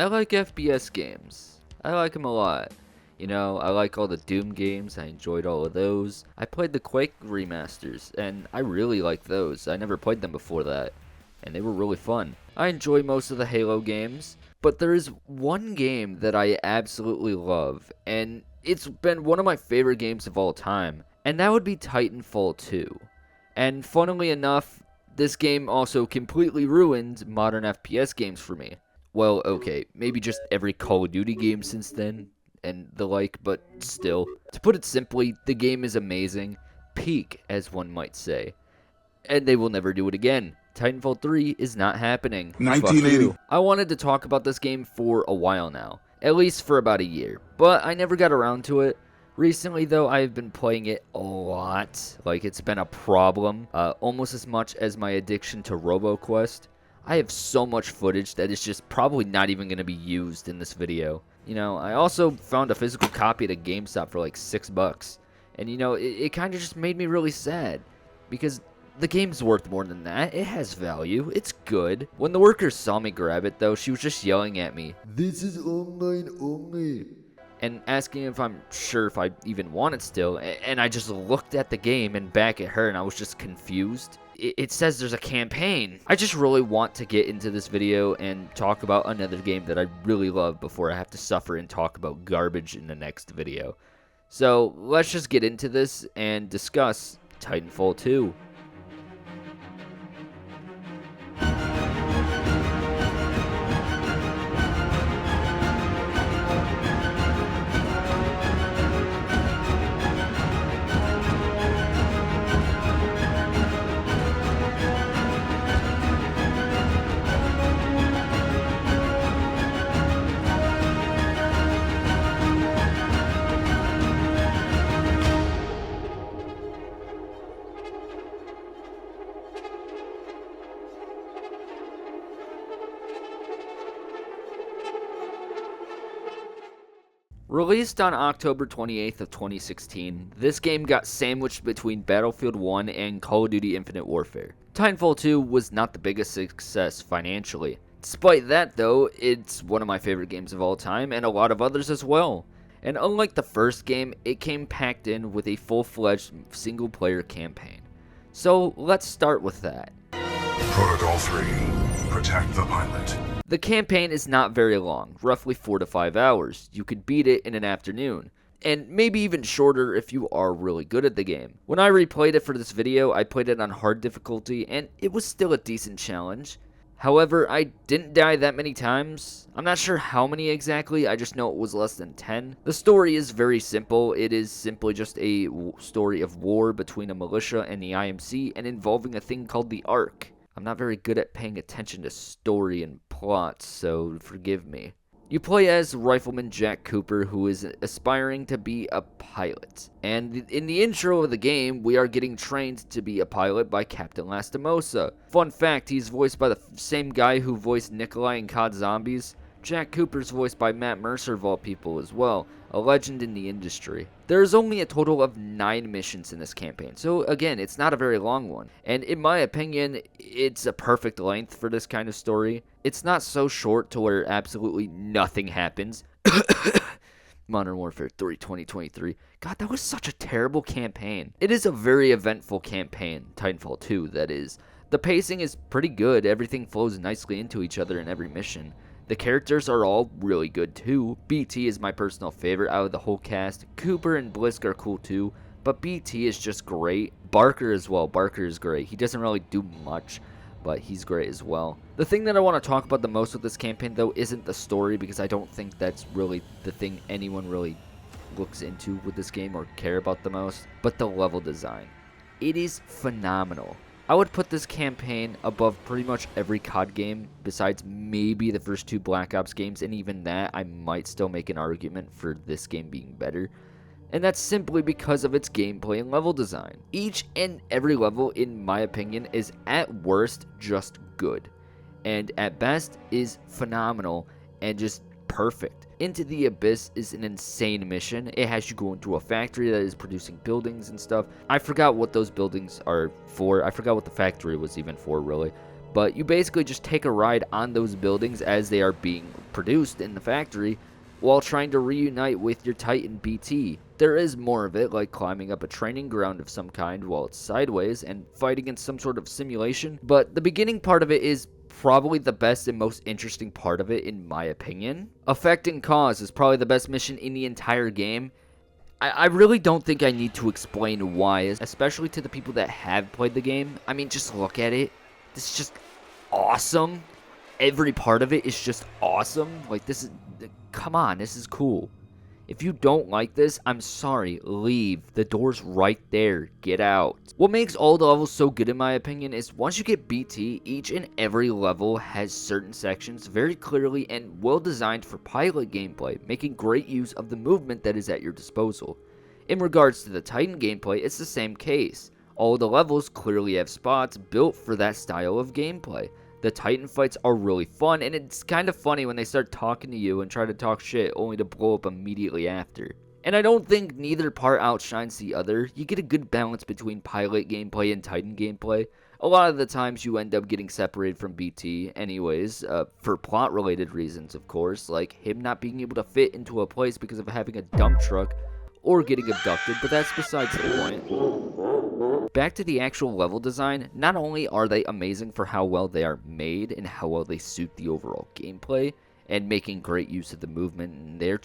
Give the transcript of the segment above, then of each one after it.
I like FPS games. I like them a lot. You know, I like all the Doom games. I enjoyed all of those. I played the Quake remasters, and I really like those. I never played them before that, and they were really fun. I enjoy most of the Halo games, but there is one game that I absolutely love, and it's been one of my favorite games of all time, and that would be Titanfall 2. And funnily enough, this game also completely ruined modern FPS games for me. Well, okay, maybe just every Call of Duty game since then, and the like, but still. To put it simply, the game is amazing. Peak, as one might say. And they will never do it again. Titanfall 3 is not happening. 1980. I wanted to talk about this game for a while now. At least for about a year. But I never got around to it. Recently, though, I've been playing it a lot. Like, it's been a problem. Almost as much as my addiction to RoboQuest. I have so much footage that is just probably not even going to be used in this video. You know, I also found a physical copy at a GameStop for like $6. And, you know, it kind of just made me really sad. Because the game's worth more than that. It has value. It's good. When the workers saw me grab it, though, she was just yelling at me, "This is online only," and asking if I'm sure if I even want it still. And I just looked at the game and back at her, and I was just confused. It says there's a campaign. I just really want to get into this video and talk about another game that I really love before I have to suffer and talk about garbage in the next video. So let's just get into this and discuss Titanfall 2. Released on October 28th of 2016, this game got sandwiched between Battlefield 1 and Call of Duty Infinite Warfare. Titanfall 2 was not the biggest success financially. Despite that though, it's one of my favorite games of all time and a lot of others as well. And unlike the first game, it came packed in with a full-fledged single-player campaign. So let's start with that. Protocol 3. Protect the pilot. The campaign is not very long, roughly 4 to 5 hours. You could beat it in an afternoon, and maybe even shorter if you are really good at the game. When I replayed it for this video, I played it on hard difficulty, and it was still a decent challenge. However, I didn't die that many times. I'm not sure how many exactly, I just know it was less than 10. The story is very simple. It is simply just a story of war between a militia and the IMC, and involving a thing called the Ark. I'm not very good at paying attention to story and plots, so forgive me. You play as Rifleman Jack Cooper, who is aspiring to be a pilot. And in the intro of the game, we are getting trained to be a pilot by Captain Lastimosa. Fun fact, he's voiced by the same guy who voiced Nikolai in COD Zombies. Jack Cooper's voiced by Matt Mercer of all people as well, a legend in the industry. There's only a total of 9 missions in this campaign, so again, it's not a very long one. And in my opinion, it's a perfect length for this kind of story. It's not so short to where absolutely nothing happens. Modern Warfare 3 2023. God, that was such a terrible campaign. It is a very eventful campaign, Titanfall 2 that is. The pacing is pretty good, everything flows nicely into each other in every mission. The characters are all really good too. BT is my personal favorite out of the whole cast. Cooper and Blisk are cool too, but BT is just great. Barker as well. Barker is great. He doesn't really do much, but he's great as well. The thing that I want to talk about the most with this campaign though isn't the story, because I don't think that's really the thing anyone really looks into with this game or care about the most, but the level design. It is phenomenal. I would put this campaign above pretty much every COD game besides maybe the first 2 Black Ops games, and even that I might still make an argument for this game being better. And that's simply because of its gameplay and level design. Each and every level, in my opinion, is at worst just good, and at best is phenomenal and just perfect. Into the Abyss is an insane mission. It has you go into a factory that is producing buildings and stuff. I forgot what those buildings are for. I forgot what the factory was even for, really. but you basically just take a ride on those buildings as they are being produced in the factory while trying to reunite with your Titan BT. There is more of it, like climbing up a training ground of some kind while it's sideways and fighting in some sort of simulation, but the beginning part of it is probably the best and most interesting part of it in my opinion. Effect and Cause is probably the best mission in the entire game. I really don't think I need to explain why, especially to the people that have played the game. I mean, just look at it. This is just awesome. Every part of it is just awesome. Like, this is, come on, this is cool. If you don't like this, I'm sorry, leave. The door's right there. Get out. What makes all the levels so good in my opinion is once you get BT, each and every level has certain sections very clearly and well designed for pilot gameplay, making great use of the movement that is at your disposal. In regards to the Titan gameplay, it's the same case. All the levels clearly have spots built for that style of gameplay. The Titan fights are really fun, and it's kind of funny when they start talking to you and try to talk shit only to blow up immediately after. And I don't think neither part outshines the other. You get a good balance between pilot gameplay and Titan gameplay. A lot of the times you end up getting separated from BT anyways, for plot related reasons of course, like him not being able to fit into a place because of having a dump truck or getting abducted, but that's besides the point. Back to the actual level design, not only are they amazing for how well they are made and how well they suit the overall gameplay, and making great use of the movement, and they're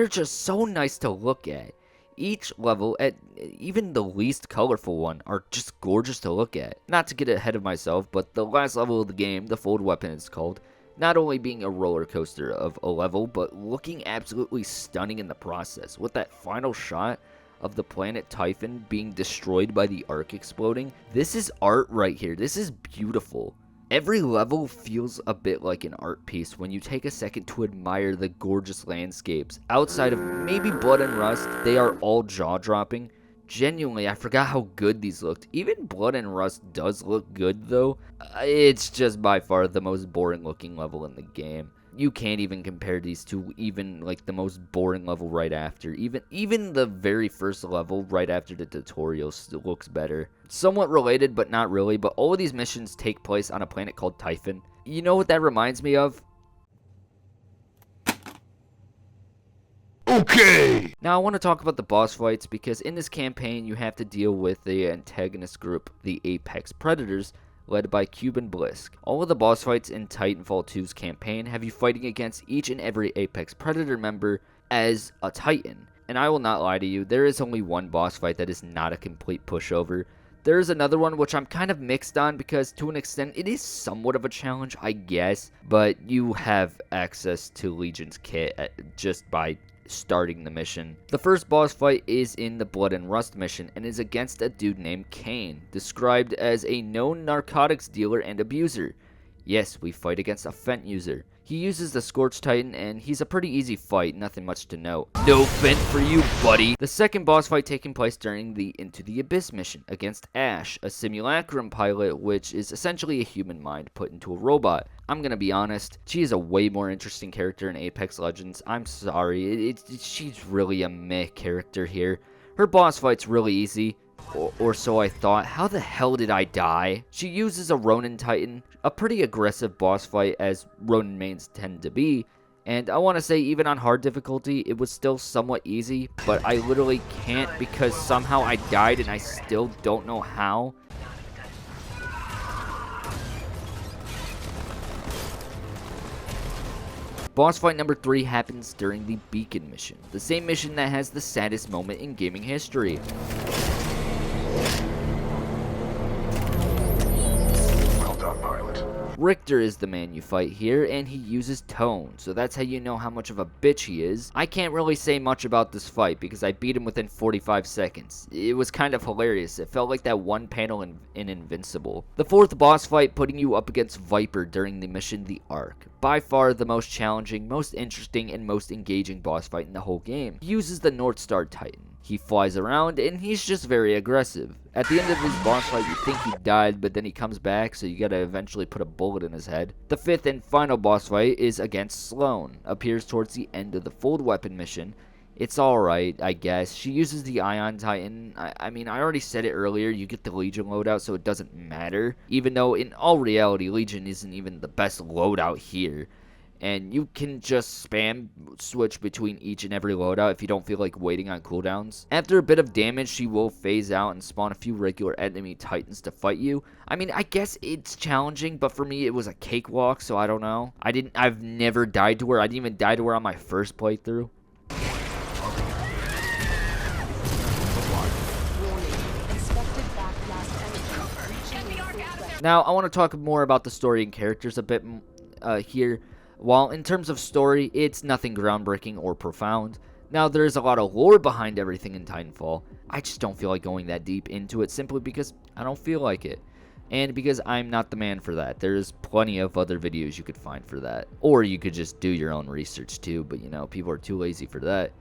just so nice to look at. Each level, at even the least colorful one, are just gorgeous to look at. Not to get ahead of myself, but the last level of the game, the Fold Weapon it's called, not only being a roller coaster of a level, but looking absolutely stunning in the process, with that final shot of the planet Typhon being destroyed by the Ark exploding. This is art right here. This is beautiful. Every level feels a bit like an art piece when you take a second to admire the gorgeous landscapes. Outside of maybe Blood and Rust, they are all jaw-dropping. Genuinely, I forgot how good these looked. Even Blood and Rust does look good though. It's just by far the most boring looking level in the game. You can't even compare these to even like the most boring level right after. Even the very first level right after the tutorial still looks better. Somewhat related but not really, but all of these missions take place on a planet called Typhon. You know what that reminds me of? Okay! Now I want to talk about the boss fights because in this campaign you have to deal with the antagonist group, the Apex Predators, led by Cuban Blisk. All of the boss fights in Titanfall 2's campaign have you fighting against each and every Apex Predator member as a Titan. And I will not lie to you, there is only one boss fight that is not a complete pushover. There is another one which I'm kind of mixed on because to an extent it is somewhat of a challenge, I guess, but you have access to Legion's kit just by starting the mission. The first boss fight is in the Blood and Rust mission and is against a dude named Kane, described as a known narcotics dealer and abuser. Yes, we fight against a Fent user. He uses the Scorch Titan and he's a pretty easy fight, nothing much to note. No Fent for you, buddy! The second boss fight taking place during the Into the Abyss mission against Ash, a simulacrum pilot which is essentially a human mind put into a robot. I'm gonna be honest, she is a way more interesting character in Apex Legends. I'm sorry, she's really a meh character here. Her boss fight's really easy, or so I thought. How the hell did I die? She uses a Ronin Titan, a pretty aggressive boss fight as Ronin mains tend to be, and I want to say even on hard difficulty it was still somewhat easy, but I literally can't because somehow I died and I still don't know how. Boss fight number 3 happens during the Beacon mission, the same mission that has the saddest moment in gaming history. Well done, pilot. Richter is the man you fight here, and he uses tone, so that's how you know how much of a bitch he is. I can't really say much about this fight because I beat him within 45 seconds. It was kind of hilarious. It felt like that one panel in Invincible. The fourth boss fight putting you up against Viper during the mission The Ark. By far the most challenging, most interesting, and most engaging boss fight in the whole game. He uses the North Star Titan. He flies around and he's just very aggressive. At the end of his boss fight you think he died, but then he comes back, so you gotta eventually put a bullet in his head. The fifth and final boss fight is against Sloan. Appears towards the end of the Fold Weapon mission It's alright, I guess. She uses the Ion Titan. I mean, I already said it earlier, you get the Legion loadout, so it doesn't matter. Even though, in all reality, Legion isn't even the best loadout here. And you can just spam switch between each and every loadout if you don't feel like waiting on cooldowns. After a bit of damage, she will phase out and spawn a few regular enemy Titans to fight you. I mean, I guess it's challenging, but for me, it was a cakewalk, so I don't know. I've never died to her. I didn't even die to her on my first playthrough. Now, I want to talk more about the story and characters a bit here. While in terms of story, it's nothing groundbreaking or profound. Now, there is a lot of lore behind everything in Titanfall. I just don't feel like going that deep into it simply because I don't feel like it. And because I'm not the man for that. There's plenty of other videos you could find for that. Or you could just do your own research too, but you know, people are too lazy for that.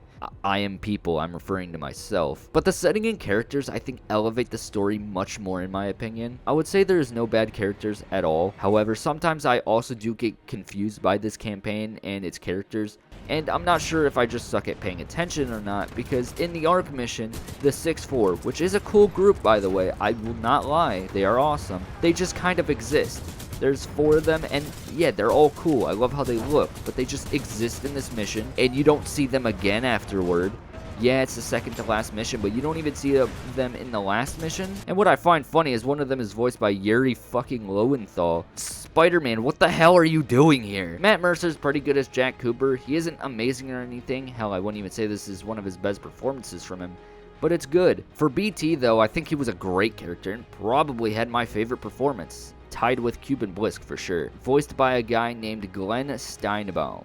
I am people, I'm referring to myself. But the setting and characters, I think, elevate the story much more in my opinion. I would say there is no bad characters at all. However, sometimes I also do get confused by this campaign and its characters. And I'm not sure if I just suck at paying attention or not, because in the Ark mission, the 6-4, which is a cool group by the way, I will not lie, they are awesome. They just kind of exist. There's 4 of them, and yeah, they're all cool. I love how they look, but they just exist in this mission, and you don't see them again afterward. Yeah, it's the second to last mission, but you don't even see them in the last mission. And what I find funny is one of them is voiced by Yuri fucking Lowenthal. Spider-Man, what the hell are you doing here? Matt Mercer's pretty good as Jack Cooper. He isn't amazing or anything. Hell, I wouldn't even say this is one of his best performances from him, but it's good. For BT, though, I think he was a great character and probably had my favorite performance. Tied with Cuban Blisk for sure. Voiced by a guy named Glenn Steinbaum.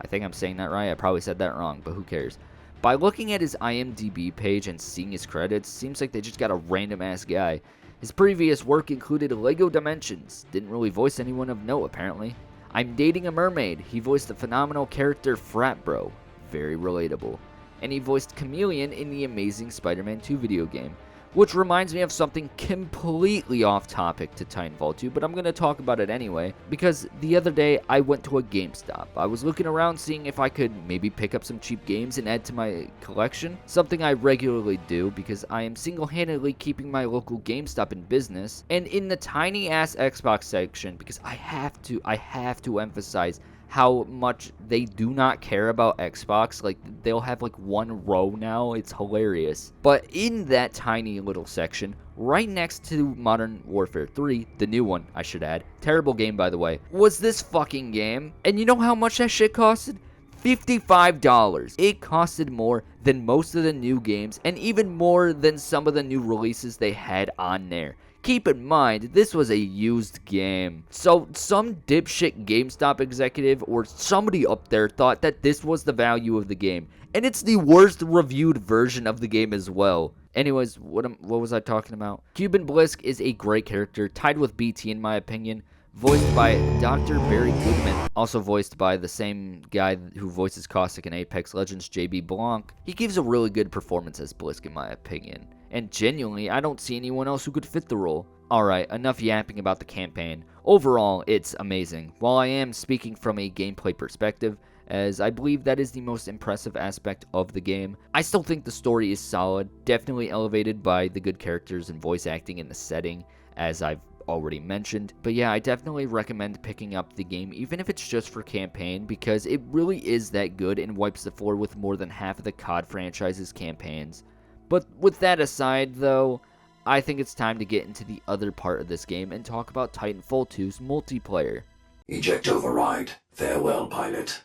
I think I'm saying that right. I probably said that wrong, but who cares? By looking at his IMDb page and seeing his credits, seems like they just got a random ass guy. His previous work included Lego Dimensions. Didn't really voice anyone of note apparently. I'm Dating a Mermaid. He voiced the phenomenal character Frat Bro. Very relatable. And he voiced Chameleon in the Amazing Spider-Man 2 video game. Which reminds me of something completely off topic to Titanfall 2, but I'm going to talk about it anyway, because the other day I went to a GameStop. I was looking around seeing if I could maybe pick up some cheap games and add to my collection, something I regularly do because I am single-handedly keeping my local GameStop in business, and in the tiny-ass Xbox section, because I have to emphasize how much they do not care about Xbox. Like, they'll have like one row now. It's hilarious. But in that tiny little section, right next to Modern Warfare 3, the new one, I should add, terrible game by the way, was this fucking game. And you know how much that shit costed? $55. It costed more than most of the new games, and even more than some of the new releases they had on there. Keep in mind, this was a used game. So some dipshit GameStop executive or somebody up there thought that this was the value of the game. And it's the worst reviewed version of the game as well. Anyways, what was I talking about? Cuban Blisk is a great character, tied with BT in my opinion. Voiced by Dr. Barry Goodman, also voiced by the same guy who voices Caustic in Apex Legends, JB Blanc. He gives a really good performance as Blisk in my opinion. And genuinely, I don't see anyone else who could fit the role. Alright, enough yapping about the campaign. Overall, it's amazing. While I am speaking from a gameplay perspective, as I believe that is the most impressive aspect of the game, I still think the story is solid, definitely elevated by the good characters and voice acting in the setting, as I've already mentioned. But yeah, I definitely recommend picking up the game, even if it's just for campaign, because it really is that good and wipes the floor with more than half of the COD franchise's campaigns. But with that aside, though, I think it's time to get into the other part of this game and talk about Titanfall 2's multiplayer. Eject override. Farewell, pilot.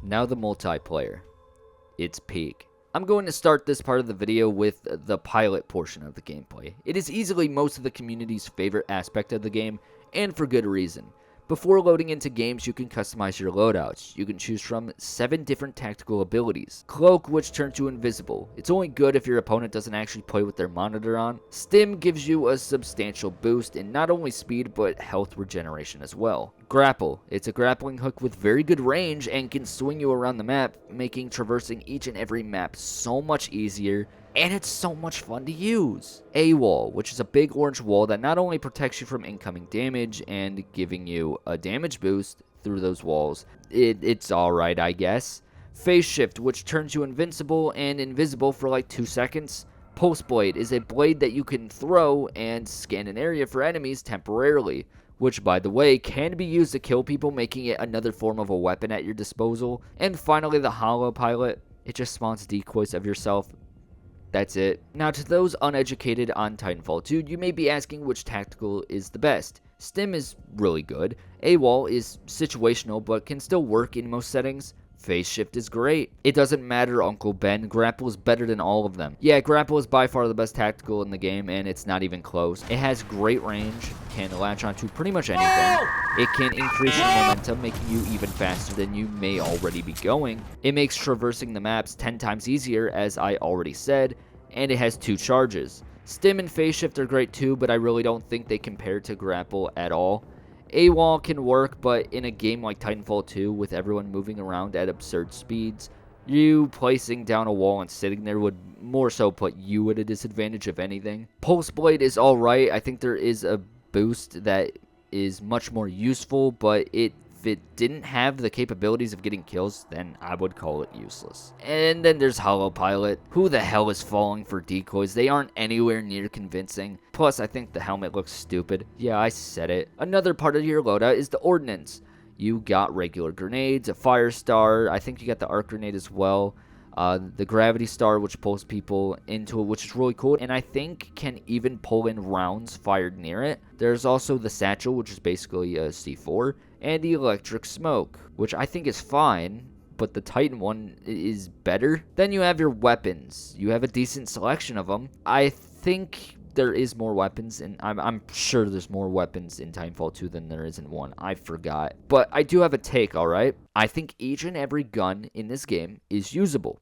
Now the multiplayer. It's peak. I'm going to start this part of the video with the pilot portion of the gameplay. It is easily most of the community's favorite aspect of the game, and for good reason. Before loading into games, you can customize your loadouts. You can choose from 7 different tactical abilities. Cloak, which turns you invisible. It's only good if your opponent doesn't actually play with their monitor on. Stim gives you a substantial boost in not only speed, but health regeneration as well. Grapple. It's a grappling hook with very good range and can swing you around the map, making traversing each and every map so much easier. And it's so much fun to use. A-wall, which is a big orange wall that not only protects you from incoming damage and giving you a damage boost through those walls, it's alright I guess, Phase Shift, which turns you invincible and invisible for like 2 seconds. Pulse Blade is a blade that you can throw and scan an area for enemies temporarily, which by the way can be used to kill people, making it another form of a weapon at your disposal. And finally the Holo Pilot, it just spawns decoys of yourself. That's it. Now to those uneducated on Titanfall 2, you may be asking which tactical is the best. Stim is really good, AWOL is situational but can still work in most settings. Phase Shift is great. It doesn't matter, Uncle Ben. Grapple is better than all of them. Yeah, Grapple is by far the best tactical in the game, and it's not even close. It has great range, can latch onto pretty much anything. It can increase your momentum, making you even faster than you may already be going. It makes traversing the maps 10 times easier, as I already said, and it has 2 charges. Stim and Phase Shift are great too, but I really don't think they compare to Grapple at all. AWOL can work, but in a game like Titanfall 2, with everyone moving around at absurd speeds, you placing down a wall and sitting there would more so put you at a disadvantage if anything. Pulse Blade is alright. I think there is a boost that is much more useful, but if it didn't have the capabilities of getting kills, then I would call it useless. And then there's Holo Pilot. Who the hell is falling for decoys? They aren't anywhere near convincing. Plus, I think the helmet looks stupid. Yeah, I said it. Another part of your loadout is the ordnance. You got regular grenades, a fire star. I think you got the arc grenade as well. The gravity star, which pulls people into it, which is really cool, and I think can even pull in rounds fired near it. There's also the satchel, which is basically a C4, and the electric smoke, which I think is fine, but the Titan one is better. Then you have your weapons. You have a decent selection of them. I think there is more weapons, and I'm sure there's more weapons in Titanfall 2 than there is in 1. I forgot. But I do have a take, alright? I think each and every gun in this game is usable.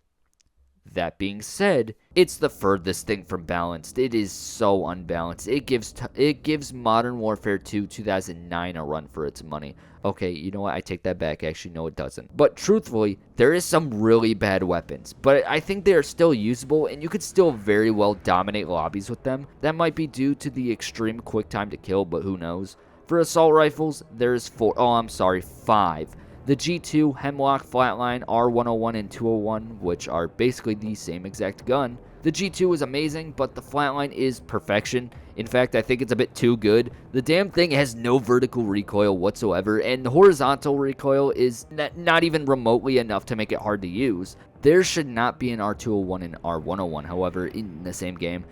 That being said, it's the furthest thing from balanced. It is so unbalanced. It gives Modern Warfare 2 2009 a run for its money. Okay, you know what? I take that back. Actually, no, it doesn't. But truthfully, there is some really bad weapons. But I think they are still usable, and you could still very well dominate lobbies with them. That might be due to the extreme quick time to kill, but who knows? For assault rifles, there's 5. The G2, Hemlock, Flatline, R101, and 201, which are basically the same exact gun. The G2 is amazing, but the Flatline is perfection. In fact, I think it's a bit too good. The damn thing has no vertical recoil whatsoever, and the horizontal recoil is not even remotely enough to make it hard to use. There should not be an R201 and R101, however, in the same game.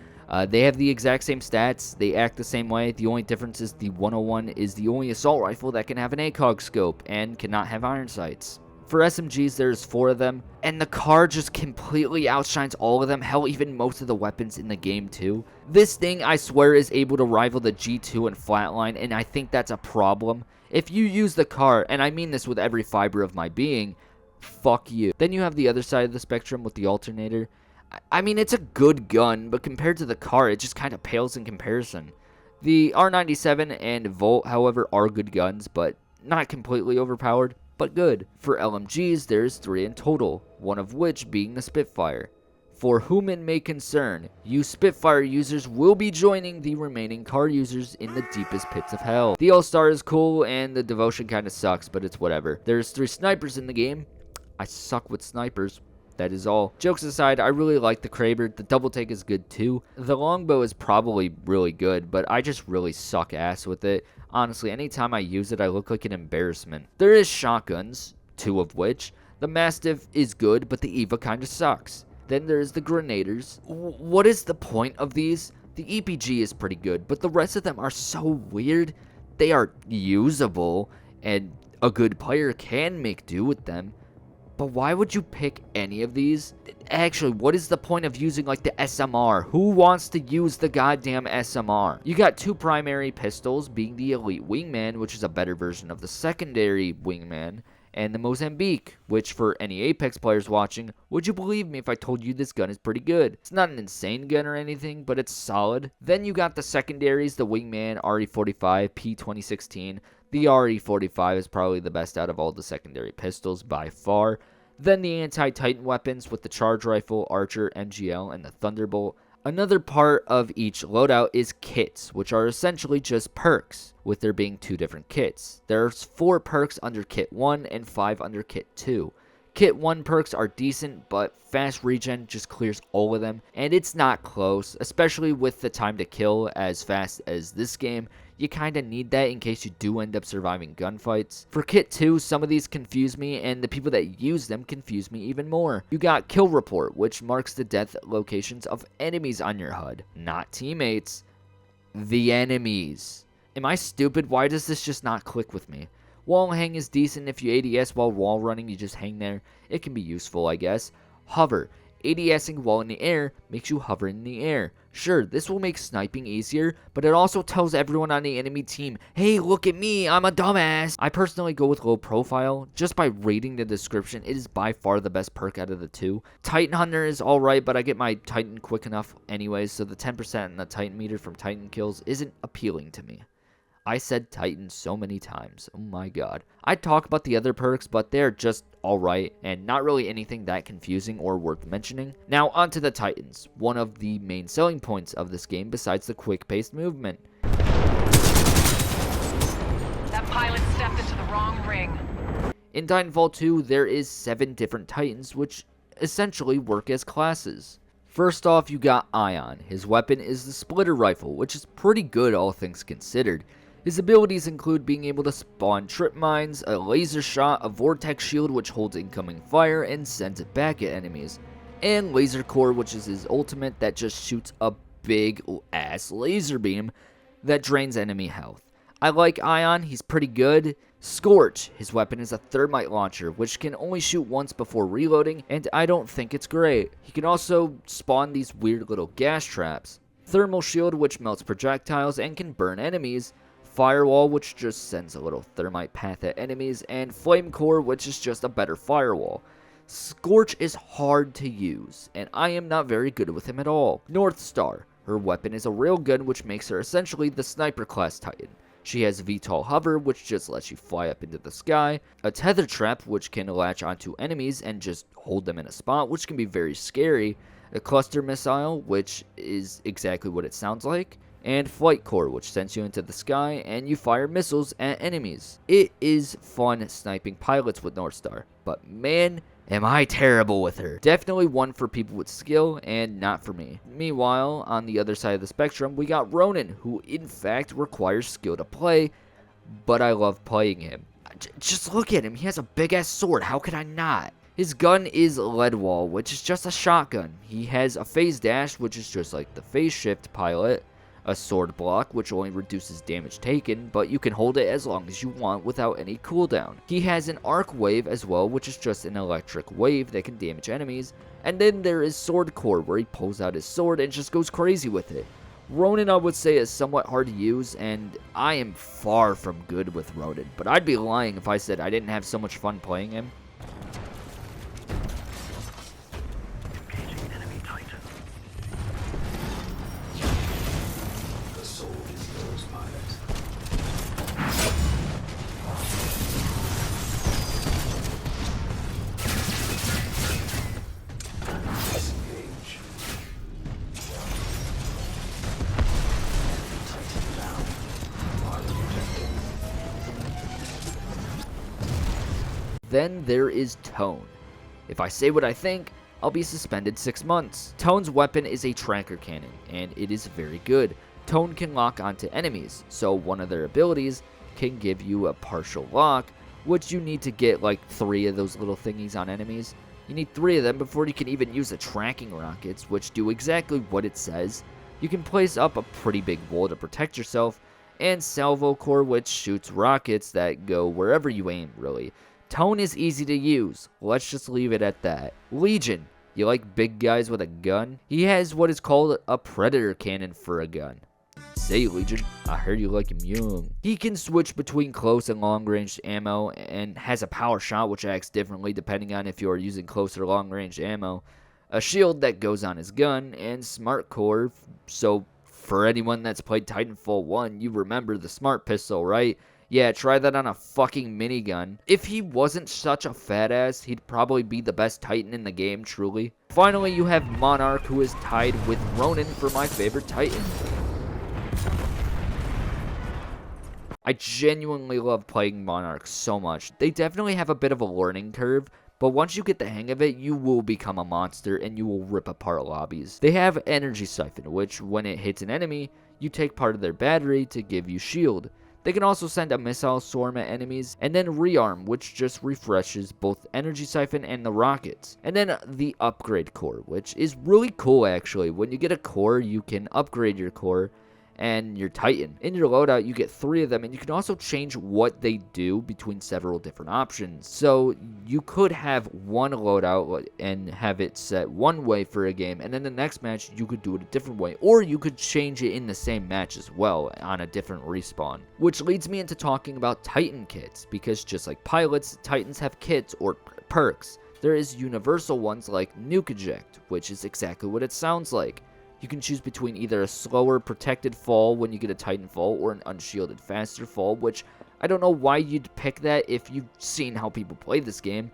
They have the exact same stats, they act the same way. The only difference is the 101 is the only assault rifle that can have an ACOG scope and cannot have iron sights. For SMGs, there's 4 of them, and the car just completely outshines all of them, hell, even most of the weapons in the game too. This thing, I swear, is able to rival the G2 and Flatline, and I think that's a problem. If you use the car, and I mean this with every fiber of my being, fuck you. Then you have the other side of the spectrum with the alternator. I mean, it's a good gun, but compared to the car, it just kind of pales in comparison. The R97 and Volt, however, are good guns, but not completely overpowered, but good. For LMGs, there's 3 in total, one of which being the Spitfire. For whom it may concern, you Spitfire users will be joining the remaining car users in the deepest pits of hell. The All-Star is cool, and the Devotion kind of sucks, but it's whatever. There's 3 snipers in the game. I suck with snipers. That is all. Jokes aside, I really like the Kraber. The double take is good too. The longbow is probably really good, but I just really suck ass with it. Honestly, anytime I use it, I look like an embarrassment. There is shotguns, 2 of which. The Mastiff is good, but the Eva kind of sucks. Then there's the Grenaders. What is the point of these? The EPG is pretty good, but the rest of them are so weird. They are usable, and a good player can make do with them. But why would you pick any of these? Actually, what is the point of using like the SMR? Who wants to use the goddamn SMR? You got 2 primary pistols, being the Elite Wingman, which is a better version of the secondary Wingman, and the Mozambique, which for any Apex players watching, would you believe me if I told you this gun is pretty good? It's not an insane gun or anything, but it's solid. Then you got the secondaries, the Wingman, RE45, P2016. The RE45 is probably the best out of all the secondary pistols by far. Then the anti-Titan weapons with the Charge Rifle, Archer, MGL, and the Thunderbolt. Another part of each loadout is kits, which are essentially just perks, with there being 2 different kits. There's 4 perks under Kit 1 and 5 under Kit 2. Kit 1 perks are decent, but fast regen just clears all of them, and it's not close, especially with the time to kill as fast as this game. You kinda need that in case you do end up surviving gunfights. For Kit 2, some of these confuse me, and the people that use them confuse me even more. You got Kill Report, which marks the death locations of enemies on your HUD, not teammates. The enemies. Am I stupid? Why does this just not click with me? Wall hang is decent if you ADS while wall running, you just hang there. It can be useful, I guess. Hover. ADSing while in the air makes you hover in the air. Sure, this will make sniping easier, but it also tells everyone on the enemy team, hey, look at me, I'm a dumbass. I personally go with low profile. Just by reading the description, it is by far the best perk out of the two. Titan Hunter is alright, but I get my Titan quick enough anyways, so the 10% in the Titan meter from Titan kills isn't appealing to me. I said Titan so many times. Oh my god. I'd talk about the other perks, but they're just alright and not really anything that confusing or worth mentioning. Now onto the Titans, one of the main selling points of this game besides the quick-paced movement. That pilot stepped into the wrong ring. In Titanfall 2, there is 7 different Titans, which essentially work as classes. First off, you got Ion. His weapon is the Splitter Rifle, which is pretty good all things considered. His abilities include being able to spawn trip mines, a laser shot, a vortex shield which holds incoming fire and sends it back at enemies, and laser core, which is his ultimate that just shoots a big ass laser beam that drains enemy health. I like Ion, he's pretty good. Scorch, his weapon is a thermite launcher which can only shoot once before reloading, and I don't think it's great. He can also spawn these weird little gas traps. Thermal shield, which melts projectiles and can burn enemies. Firewall, which just sends a little thermite path at enemies, and Flame Core, which is just a better firewall. Scorch is hard to use, and I am not very good with him at all. North Star, her weapon is a railgun which makes her essentially the sniper class Titan. She has VTOL Hover, which just lets you fly up into the sky, a Tether Trap, which can latch onto enemies and just hold them in a spot, which can be very scary, a Cluster Missile, which is exactly what it sounds like, and Flight Core, which sends you into the sky and you fire missiles at enemies. It is fun sniping pilots with North Star, but man, am I terrible with her. Definitely one for people with skill and not for me. Meanwhile, on the other side of the spectrum, we got Ronin, who in fact requires skill to play, but I love playing him. Just look at him, he has a big ass sword, how could I not? His gun is Lead Wall, which is just a shotgun. He has a phase dash, which is just like the phase shift pilot. A sword block, which only reduces damage taken, but you can hold it as long as you want without any cooldown. He has an arc wave as well, which is just an electric wave that can damage enemies. And then there is Sword Core, where he pulls out his sword and just goes crazy with it. Ronin, I would say, is somewhat hard to use, and I am far from good with Ronin, but I'd be lying if I said I didn't have so much fun playing him. Then there is Tone. If I say what I think, I'll be suspended 6 months. Tone's weapon is a tracker cannon, and it is very good. Tone can lock onto enemies, so one of their abilities can give you a partial lock, which you need to get like 3 of those little thingies on enemies. You need 3 of them before you can even use the tracking rockets, which do exactly what it says. You can place up a pretty big wall to protect yourself, and Salvo Core, which shoots rockets that go wherever you aim, really. Tone is easy to use, let's just leave it at that. Legion, you like big guys with a gun? He has what is called a Predator cannon for a gun. Say Legion, I heard you like him young. He can switch between close and long range ammo and has a power shot which acts differently depending on if you are using close or long range ammo. A shield that goes on his gun, and Smart Core, so for anyone that's played Titanfall 1, you remember the Smart Pistol, right? Yeah, try that on a fucking minigun. If he wasn't such a fat ass, he'd probably be the best Titan in the game, truly. Finally, you have Monarch, who is tied with Ronin for my favorite Titan. I genuinely love playing Monarch so much. They definitely have a bit of a learning curve, but once you get the hang of it, you will become a monster and you will rip apart lobbies. They have Energy Siphon, which when it hits an enemy, you take part of their battery to give you shield. They can also send a missile swarm at enemies, and then Rearm, which just refreshes both Energy Siphon and the rockets. And then the Upgrade Core, which is really cool actually. When you get a core, you can upgrade your core and your Titan. In your loadout, you get 3 of them, and you can also change what they do between several different options. So you could have one loadout and have it set one way for a game, and then the next match you could do it a different way, or you could change it in the same match as well on a different respawn. Which leads me into talking about Titan kits, because just like pilots, Titans have kits or perks. There is universal ones like Nuke Eject, which is exactly what it sounds like. You can choose between either a slower protected fall when you get a Titanfall or an unshielded faster fall, which I don't know why you'd pick that if you've seen how people play this game.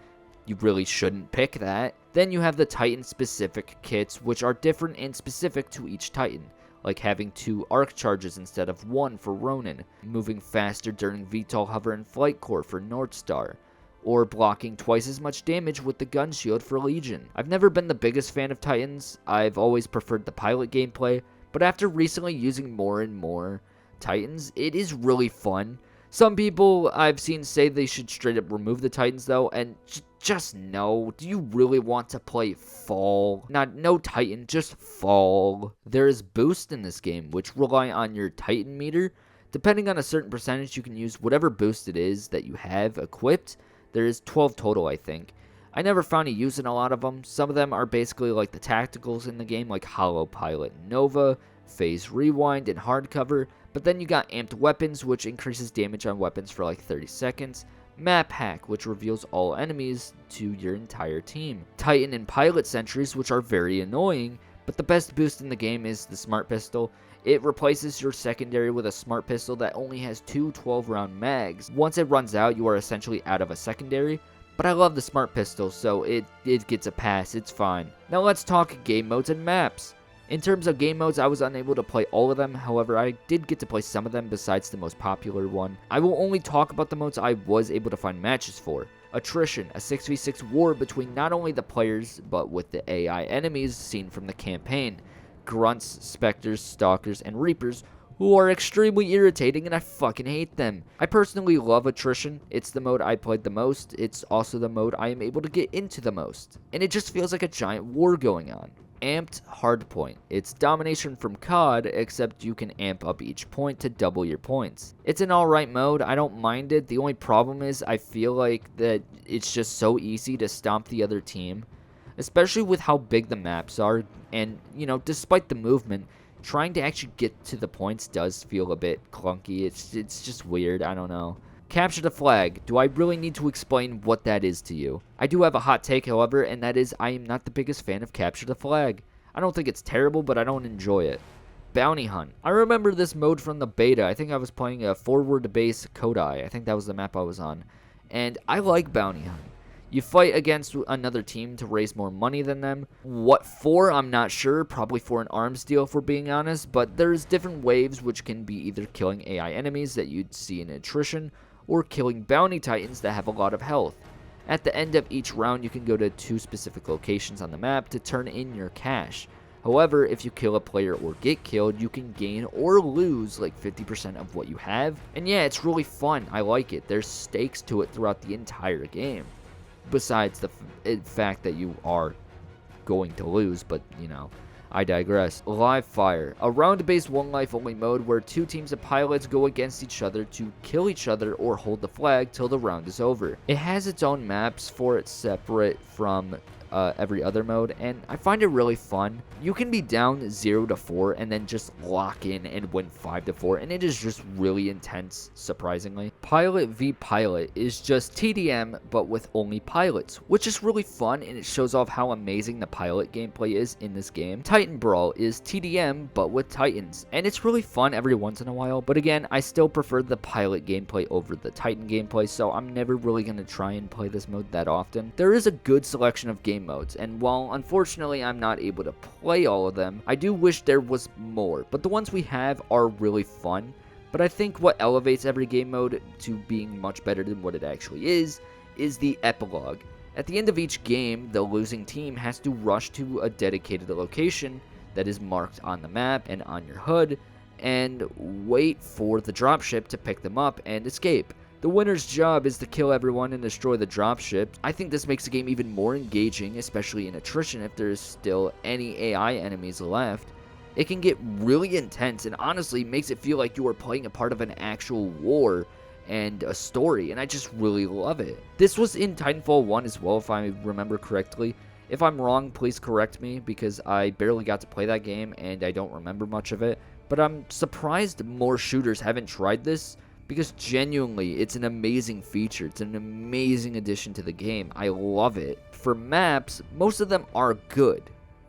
You really shouldn't pick that. Then you have the Titan specific kits, which are different and specific to each Titan, like having 2 arc charges instead of 1 for Ronin, moving faster during VTOL hover and flight core for North Star, or blocking twice as much damage with the gun shield for Legion. I've never been the biggest fan of Titans. I've always preferred the pilot gameplay, but after recently using more and more Titans, it is really fun. Some people I've seen say they should straight up remove the Titans though, and just no. Do you really want to play Fall? No Titan, just Fall. There is boost in this game, which rely on your Titan meter. Depending on a certain percentage, you can use whatever boost it is that you have equipped. There is 12 total, I think. I never found a use in a lot of them. Some of them are basically like the tacticals in the game, like Hollow Pilot Nova, Phase Rewind, and Hardcover. But then you got Amped Weapons, which increases damage on weapons for like 30 seconds. Map Hack, which reveals all enemies to your entire team. Titan and Pilot Sentries, which are very annoying, but the best boost in the game is the Smart Pistol. It replaces your secondary with a smart pistol that only has 2 12-round mags. Once it runs out, you are essentially out of a secondary, but I love the smart pistol, so it gets a pass, it's fine. Now let's talk game modes and maps. In terms of game modes, I was unable to play all of them, however I did get to play some of them besides the most popular one. I will only talk about the modes I was able to find matches for. Attrition, a 6v6 war between not only the players, but with the AI enemies seen from the campaign. Grunts, Spectres, Stalkers, and Reapers, who are extremely irritating and I fucking hate them. I personally love Attrition. It's the mode I played the most. It's also the mode I am able to get into the most. And it just feels like a giant war going on. Amped Hardpoint. It's domination from COD, except you can amp up each point to double your points. It's an alright mode, I don't mind it. The only problem is I feel like that it's just so easy to stomp the other team. Especially with how big the maps are, and, you know, despite the movement, trying to actually get to the points does feel a bit clunky. It's just weird, I don't know. Capture the Flag. Do I really need to explain what that is to you? I do have a hot take, however, and that is I am not the biggest fan of Capture the Flag. I don't think it's terrible, but I don't enjoy it. Bounty Hunt. I remember this mode from the beta. I think I was playing a forward base Kodai. I think that was the map I was on. And I like Bounty Hunt. You fight against another team to raise more money than them. What for, I'm not sure. Probably for an arms deal, if we're being honest. But there's different waves, which can be either killing AI enemies that you'd see in Attrition, or killing bounty titans that have a lot of health. At the end of each round, you can go to 2 specific locations on the map to turn in your cash. However, if you kill a player or get killed, you can gain or lose like 50% of what you have. And yeah, it's really fun. I like it. There's stakes to it throughout the entire game. Besides the fact that you are going to lose, but, you know, I digress. Live Fire, a round-based one-life-only mode where 2 teams of pilots go against each other to kill each other or hold the flag till the round is over. It has its own maps for it separate from every other mode, and I find it really fun. You can be down 0-4 and then just lock in and win 5-4, and it is just really intense, surprisingly. Pilot v Pilot is just TDM, but with only pilots, which is really fun, and it shows off how amazing the pilot gameplay is in this game. Titan Brawl is TDM, but with Titans, and it's really fun every once in a while, but again, I still prefer the pilot gameplay over the Titan gameplay, so I'm never really going to try and play this mode that often. There is a good selection of game modes, and while unfortunately I'm not able to play all of them, I do wish there was more, but the ones we have are really fun. But I think what elevates every game mode to being much better than what it actually is the epilogue. At the end of each game, the losing team has to rush to a dedicated location that is marked on the map and on your HUD, and wait for the dropship to pick them up and escape. The winner's job is to kill everyone and destroy the dropship. I think this makes the game even more engaging, especially in attrition if there is still any AI enemies left. It can get really intense and honestly makes it feel like you are playing a part of an actual war and a story, and I just really love it. This was in Titanfall 1 as well, if I remember correctly. If I'm wrong, please correct me, because I barely got to play that game and I don't remember much of it. But I'm surprised more shooters haven't tried this, because genuinely, it's an amazing feature. It's an amazing addition to the game. I love it. For maps, most of them are good.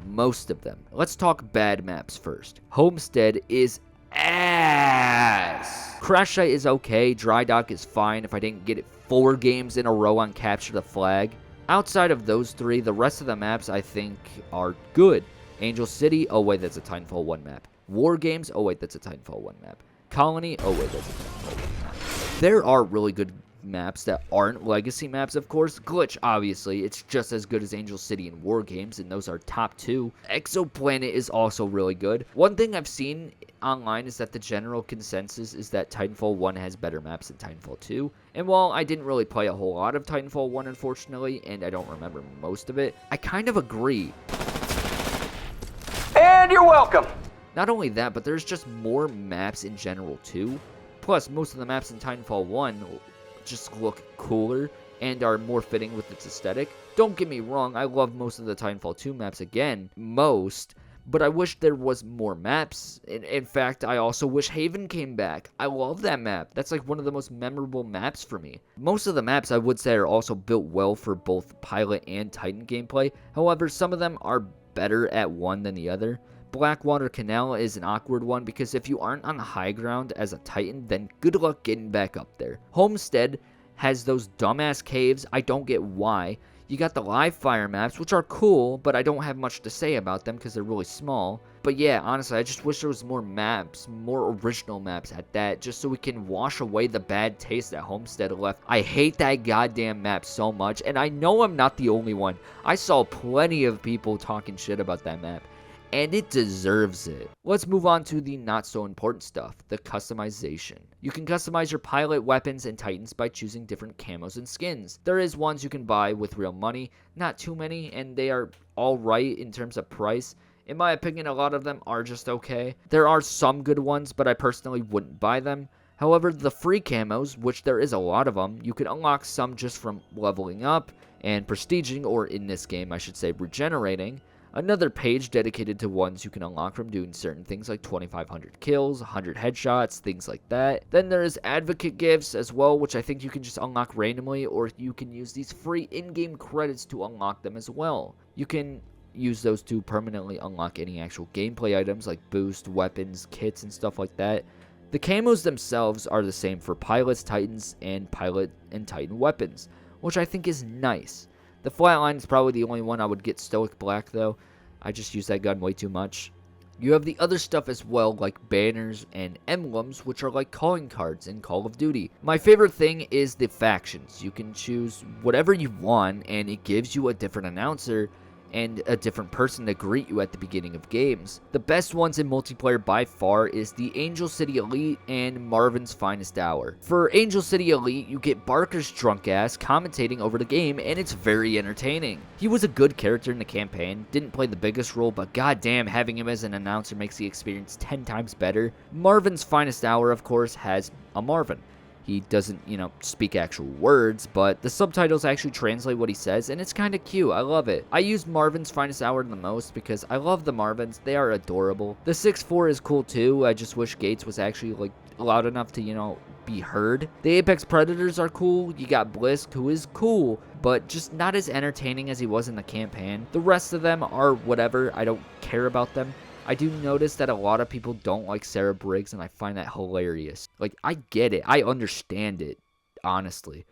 Most of them. Let's talk bad maps first. Homestead is ass. Crash Site is okay. Dry Dock is fine if I didn't get it 4 games in a row on Capture the Flag. Outside of those 3, the rest of the maps I think are good. Angel City, oh wait, that's a Titanfall 1 map. War Games, oh wait, that's a Titanfall 1 map. Colony, oh wait, that's a Titanfall 1 map. There are really good maps that aren't legacy maps, of course. Glitch, obviously, it's just as good as Angel City and War Games, and those are top 2. Exoplanet is also really good. One thing I've seen online is that the general consensus is that Titanfall 1 has better maps than Titanfall 2. And while I didn't really play a whole lot of Titanfall 1, unfortunately, and I don't remember most of it, I kind of agree. And you're welcome! Not only that, but there's just more maps in general too. Plus, most of the maps in Titanfall 1 just look cooler and are more fitting with its aesthetic. Don't get me wrong, I love most of the Titanfall 2 maps again, but I wish there was more maps. In fact, I also wish Haven came back. I love that map. That's like one of the most memorable maps for me. Most of the maps I would say are also built well for both Pilot and Titan gameplay. However, some of them are better at one than the other. Blackwater Canal is an awkward one because if you aren't on the high ground as a Titan, then good luck getting back up there. Homestead has those dumbass caves. I don't get why. You got the live fire maps, which are cool, but I don't have much to say about them because they're really small. But yeah, honestly, I just wish there was more maps, more original maps at that, just so we can wash away the bad taste that Homestead left. I hate that goddamn map so much, and I know I'm not the only one. I saw plenty of people talking shit about that map, and it deserves it. Let's move on to the not so important stuff, the customization. You can customize your pilot, weapons, and Titans by choosing different camos and skins. There is ones you can buy with real money, not too many, and they are alright in terms of price. In my opinion, a lot of them are just okay. There are some good ones, but I personally wouldn't buy them. However, the free camos, which there is a lot of them, you can unlock some just from leveling up and prestiging, or in this game I should say regenerating. Another page dedicated to ones you can unlock from doing certain things like 2,500 kills, 100 headshots, things like that. Then there's advocate gifts as well, which I think you can just unlock randomly, or you can use these free in-game credits to unlock them as well. You can use those to permanently unlock any actual gameplay items like boost, weapons, kits, and stuff like that. The camos themselves are the same for pilots, Titans, and pilot and Titan weapons, which I think is nice. The Flatline is probably the only one I would get Stoic Black though. I just use that gun way too much. You have the other stuff as well, like banners and emblems, which are like calling cards in Call of Duty. My favorite thing is the factions. You can choose whatever you want, and it gives you a different announcer and a different person to greet you at the beginning of games. The best ones in multiplayer by far is the Angel City Elite and Marvin's Finest Hour. For Angel City Elite, you get Barker's drunk ass commentating over the game, and it's very entertaining. He was a good character in the campaign, didn't play the biggest role, but goddamn, having him as an announcer makes the experience 10 times better. Marvin's Finest Hour, of course, has a Marvin. He doesn't, speak actual words, but the subtitles actually translate what he says, and it's kind of cute. I love it. I use Marvin's Finest Hour the most because I love the Marvins. They are adorable. The 6'4" is cool too. I just wish Gates was actually, loud enough to, be heard. The Apex Predators are cool. You got Blisk, who is cool, but just not as entertaining as he was in the campaign. The rest of them are whatever. I don't care about them. I do notice that a lot of people don't like Sarah Briggs, and I find that hilarious. I get it. I understand it, honestly.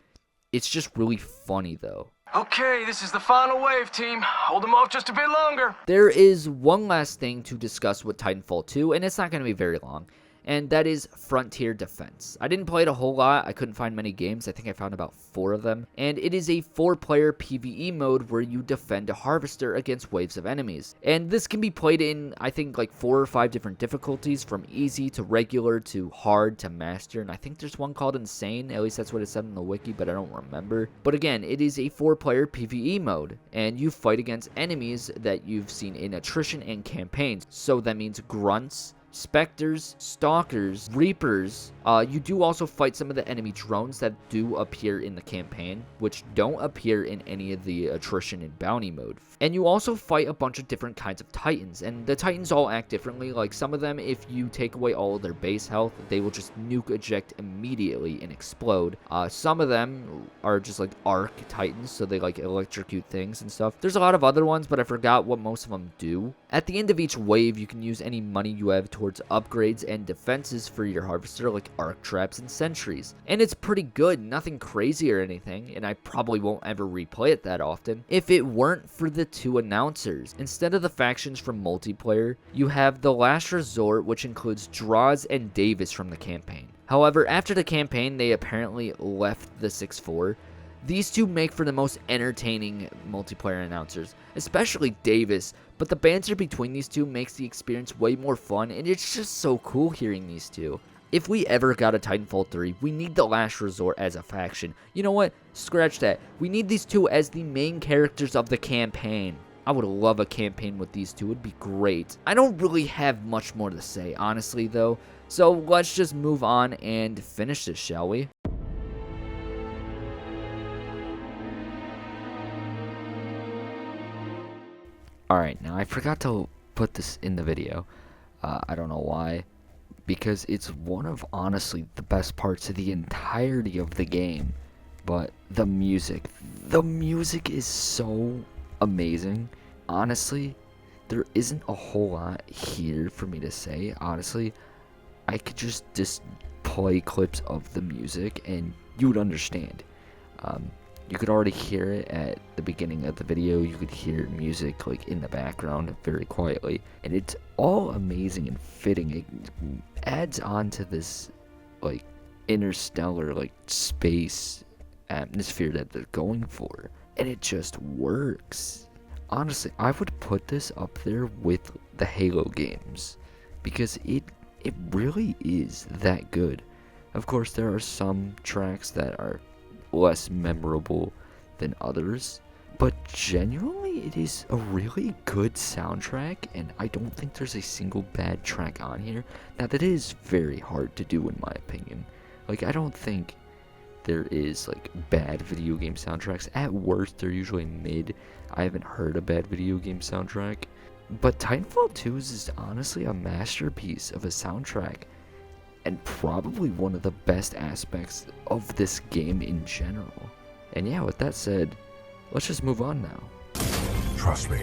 It's just really funny, though. Okay, this is the final wave, team. Hold them off just a bit longer. There is one last thing to discuss with Titanfall 2, and it's not going to be very long. and that is Frontier Defense. I didn't play it a whole lot. I couldn't find many games. I think I found about 4 of them, and it is a 4-player PvE mode where you defend a harvester against waves of enemies. And this can be played in, I think, like 4 or 5 different difficulties, from easy to regular to hard to master, and I think there's one called Insane. At least that's what it said in the wiki, but I don't remember. But again, it is a 4-player PvE mode, and you fight against enemies that you've seen in attrition and campaigns. So that means grunts, specters, stalkers, reapers. You do also fight some of the enemy drones that do appear in the campaign, which don't appear in any of the attrition and bounty mode. And you also fight a bunch of different kinds of titans, and the titans all act differently. Like some of them, if you take away all of their base health, they will just nuke eject immediately and explode. Some of them are just like Ark titans, so they like electrocute things and stuff. There's a lot of other ones, but I forgot what most of them do. At the end of each wave, you can use any money you have towards upgrades and defenses for your harvester, like arc traps and sentries. And it's pretty good, nothing crazy or anything, and I probably won't ever replay it that often if it weren't for the 2 announcers. Instead of the factions from multiplayer, you have the Last Resort, which includes Draws and Davis from the campaign. However, after the campaign, they apparently left the 6-4. These 2 make for the most entertaining multiplayer announcers, especially Davis, but the banter between these 2 makes the experience way more fun, and it's just so cool hearing these 2. If we ever got a Titanfall 3, we need the Last Resort as a faction. You know what? Scratch that. We need these 2 as the main characters of the campaign. I would love a campaign with these 2. It would be great. I don't really have much more to say, honestly, though. So let's just move on and finish this, shall we? Alright, now I forgot to put this in the video. I don't know why. Because it's one of, honestly, the best parts of the entirety of the game. But the music. The music is so amazing. Honestly, there isn't a whole lot here for me to say. Honestly, I could just play clips of the music and you would understand. You could already hear it at the beginning of the video. You could hear music like in the background very quietly, and it's all amazing and fitting. It adds on to this like interstellar like space atmosphere that they're going for, and it just works. Honestly, I would put this up there with the Halo games because it really is that good. Of course, there are some tracks that are less memorable than others, but genuinely it is a really good soundtrack, and I don't think there's a single bad track on here. Now that is very hard to do in my opinion. Like, I don't think there is like bad video game soundtracks. At worst, they're usually mid. I haven't heard a bad video game soundtrack, but Titanfall 2 is honestly a masterpiece of a soundtrack, and probably one of the best aspects of this game in general. And yeah, with that said, let's just move on now. Trust me.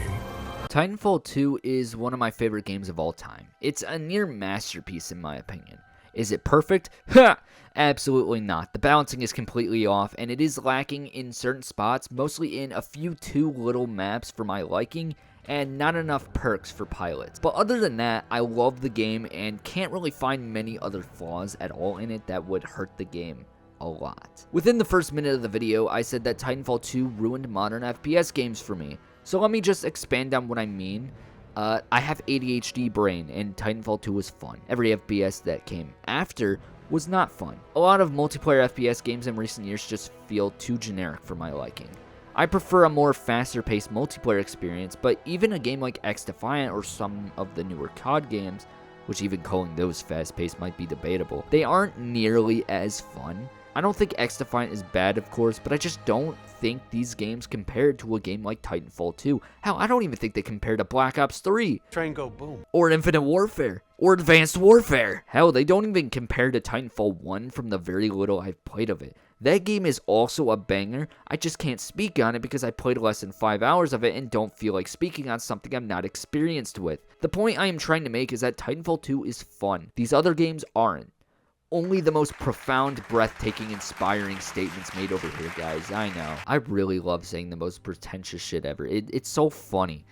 Titanfall 2 is one of my favorite games of all time. It's a near masterpiece in my opinion. Is it perfect? Ha! Absolutely not. The balancing is completely off, and it is lacking in certain spots, mostly in a few too little maps for my liking, and not enough perks for pilots. But other than that, I love the game and can't really find many other flaws at all in it that would hurt the game a lot. Within the first minute of the video, I said that Titanfall 2 ruined modern FPS games for me. So let me just expand on what I mean. I have ADHD brain, and Titanfall 2 was fun. Every FPS that came after was not fun. A lot of multiplayer FPS games in recent years just feel too generic for my liking. I prefer a more faster-paced multiplayer experience, but even a game like X-Defiant or some of the newer COD games, which even calling those fast-paced might be debatable, they aren't nearly as fun. I don't think X-Defiant is bad, of course, but I just don't think these games compared to a game like Titanfall 2. Hell, I don't even think they compare to Black Ops 3. Train go boom. Or Infinite Warfare. Or Advanced Warfare. Hell, they don't even compare to Titanfall 1 from the very little I've played of it. That game is also a banger. I just can't speak on it because I played less than 5 hours of it and don't feel like speaking on something I'm not experienced with. The point I am trying to make is that Titanfall 2 is fun. These other games aren't. Only the most profound, breathtaking, inspiring statements made over here, guys. I know. I really love saying the most pretentious shit ever. It's so funny.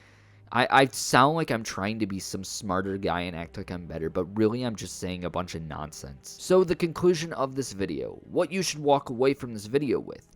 I sound like I'm trying to be some smarter guy and act like I'm better, but really I'm just saying a bunch of nonsense. So the conclusion of this video, what you should walk away from this video with.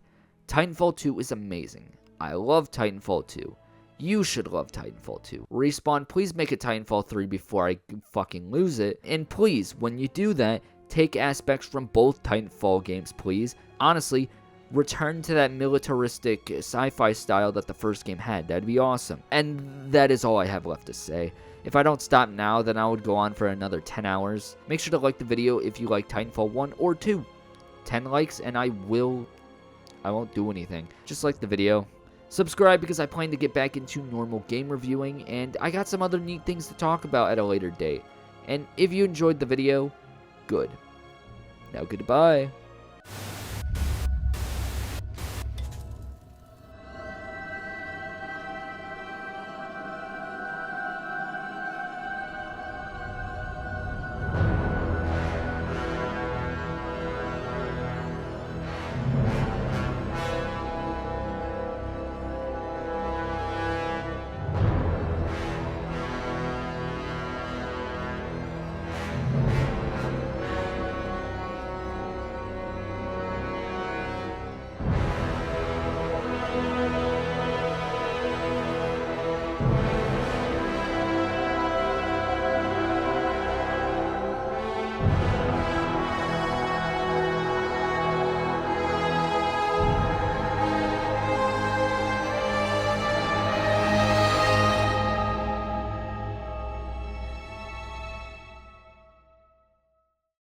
Titanfall 2 is amazing. I love Titanfall 2. You should love Titanfall 2. Respawn, please make a Titanfall 3 before I fucking lose it. And please, when you do that, take aspects from both Titanfall games, please. Honestly, return to that militaristic sci-fi style that the first game had. That'd be awesome. And that is all I have left to say. If I don't stop now, then I would go on for another 10 hours. Make sure to like the video if you like Titanfall 1 or 2. 10 likes and I won't do anything. Just like the video. Subscribe because I plan to get back into normal game reviewing, and I got some other neat things to talk about at a later date. And if you enjoyed the video, good. Now goodbye.